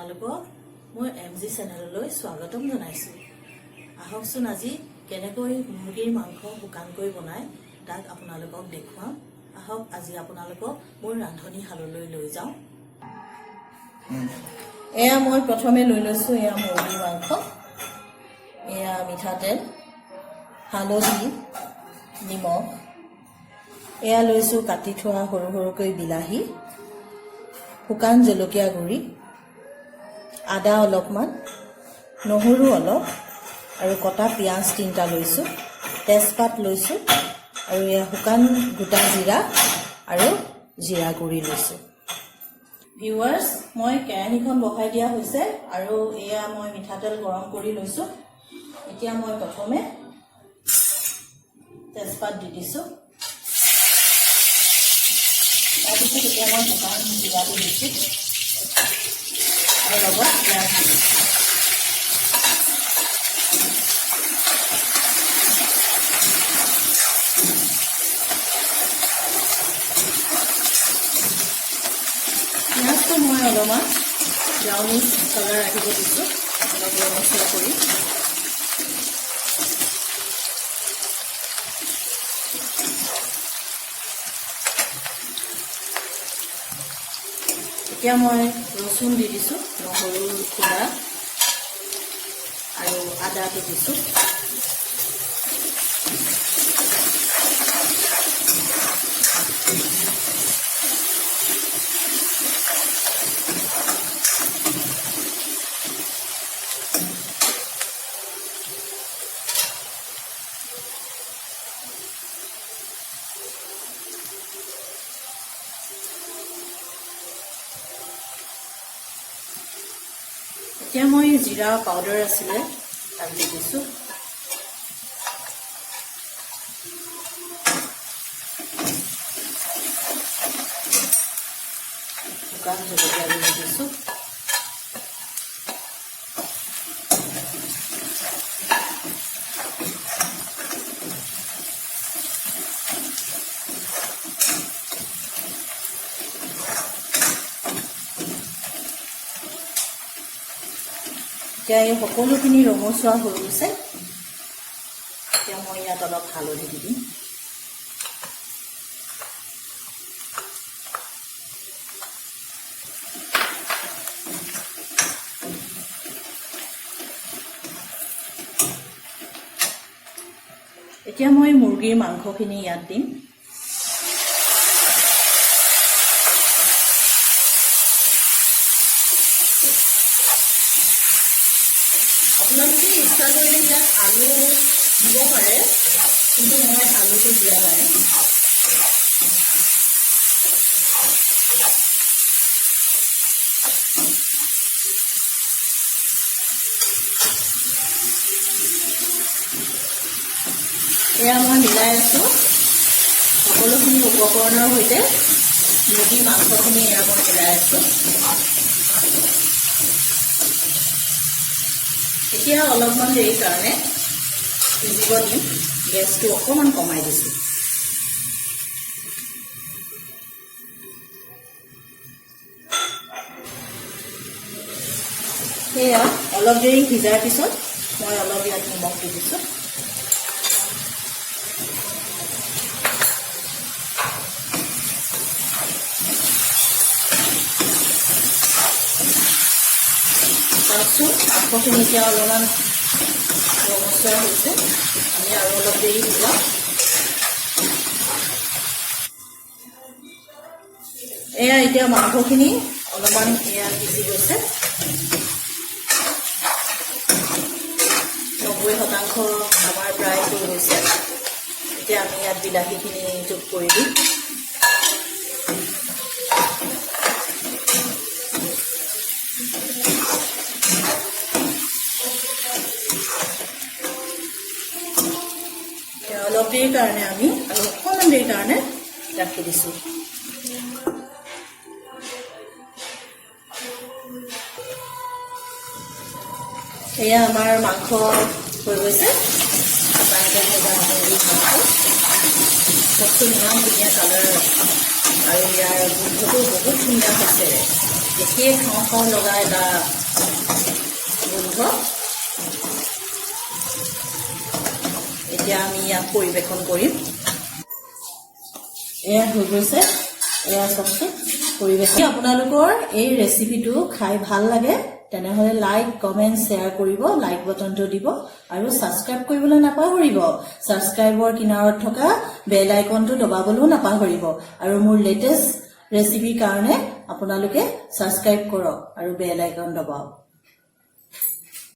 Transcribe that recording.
আপোনালোকক মোৰ এমজি চেনেললৈ স্বাগতম জনাইছো। আহকচোন আজি কেনেকৈ মুৰ্গীৰ মাংস শুকানকৈ বনায় তাক আপোনালোকক দেখুৱাম। আহক আজি আপোনালোকক মোৰ ৰান্ধনীশাললৈ লৈ যাওঁ। এয়া মই প্ৰথমে লৈ লৈছো এয়া মুৰ্গীৰ মাংস, এয়া মিঠাতেল, হালধি, নিমখ, এয়া লৈছো কাটি থোৱা সৰু সৰুকৈ বিলাহী, শুকান জলকীয়া গুড়ি, আদা অলপমান, নহৰু অলপ আৰু কটা পিঁয়াজ 3টা লৈছো, তেজপাত লৈছো আৰু এয়া শুকান গোটা জিৰা আৰু জিৰা গুড়ি লৈছো। ভিউৱাৰ্ছ, মই কেৰাহীখন বহাই দিয়া হৈছে আৰু এয়া মই মিঠাতেল গৰম কৰি লৈছো। এতিয়া মই প্ৰথমে তেজপাত দি দিছো, তাৰপিছত এতিয়া মই শুকান জিৰাটো দিছো আৰু লগত পিঁয়াজ দিছো। পিঁয়াজটো মই অলপমান ব্ৰাউনিছ কালাৰ আহিব দিছো, অলপ ৰঙচুৱা কৰি। এতিয়া মই ৰচুন দি দিছো, নহৰুৰ খুৰা আৰু আদাটো দিছো। এতিয়া মই জিৰা পাউডাৰ আছিলে তাক দি দিছো। শুকান জলকীয়া গুড়ি দিছো। এতিয়া এই সকলোখিনি ৰঙচুৱা হৈ গৈছে। এতিয়া মই ইয়াত অলপ হালধি দি দিম। এতিয়া মই মুৰ্গীৰ মাংসখিনি ইয়াত দিম। আপোনালোকে ইচ্ছা কৰিলে ইয়াত আলু দিব পাৰে, কিন্তু মই আলুটো দিয়া নাই। এয়া মই মিলাই আছো সকলোখিনি উপকৰণৰ সৈতে মুৰ্গী মাংসখিনি এয়া মই মিলাই আছো। এতিয়া অলপমান দেৰি কাৰণে সিজিব দিম, গেছটো অকণমান কমাই দিছো। সেয়া অলপ দেৰি সিজাৰ পিছত মই অলপ ইয়াত নিমখ দি দিছো। মাংসখিনি এতিয়া অলপমান ৰঙচুৱা হৈছে, আমি আৰু অলপ দেৰি সিজাম। এয়া এতিয়া মাংসখিনি অলপমান এয়া সিজি গৈছে, 90% আমাৰ প্ৰায় হৈ গৈছে। এতিয়া আমি ইয়াত বিলাহীখিনি যোগ কৰি দিম। অলপ দেৰিৰ কাৰণে আমি আৰু অকণমান দেৰিৰ কাৰণে ৰাখি দিছো। এয়া আমাৰ মাংস হৈ গৈছে, চবটো ইমান ধুনীয়া কালাৰ আৰু ইয়াৰ গোন্ধটো বহুত ধুনীয়া হৈছে। দেখিয়ে খাওঁ খাওঁ লগা এটা গোন্ধ। এতিয়া আমি ইয়াক পৰিৱেশন কৰিম। এয়া হৈ গৈছে, এয়া চবচে পৰিৱেশন। আপোনালোকৰ এই ৰেচিপিটো খাই ভাল লাগে তেনেহলে লাইক, কমেন্ট, শ্বেয়াৰ কৰিব, লাইক বটনটো দিব আৰু ছাবস্ক্ৰাইব কৰিবলৈ নাপাহৰিব। ছাবস্ক্ৰাইবৰ কিনাৰত থকা বেল আইকনটো দবাবলৈও নাপাহৰিব আৰু মোৰ লেটেষ্ট ৰেচিপিৰ কাৰণে আপোনালোকে ছাবস্ক্ৰাইব কৰক আৰু বেল আইকন দবাওক।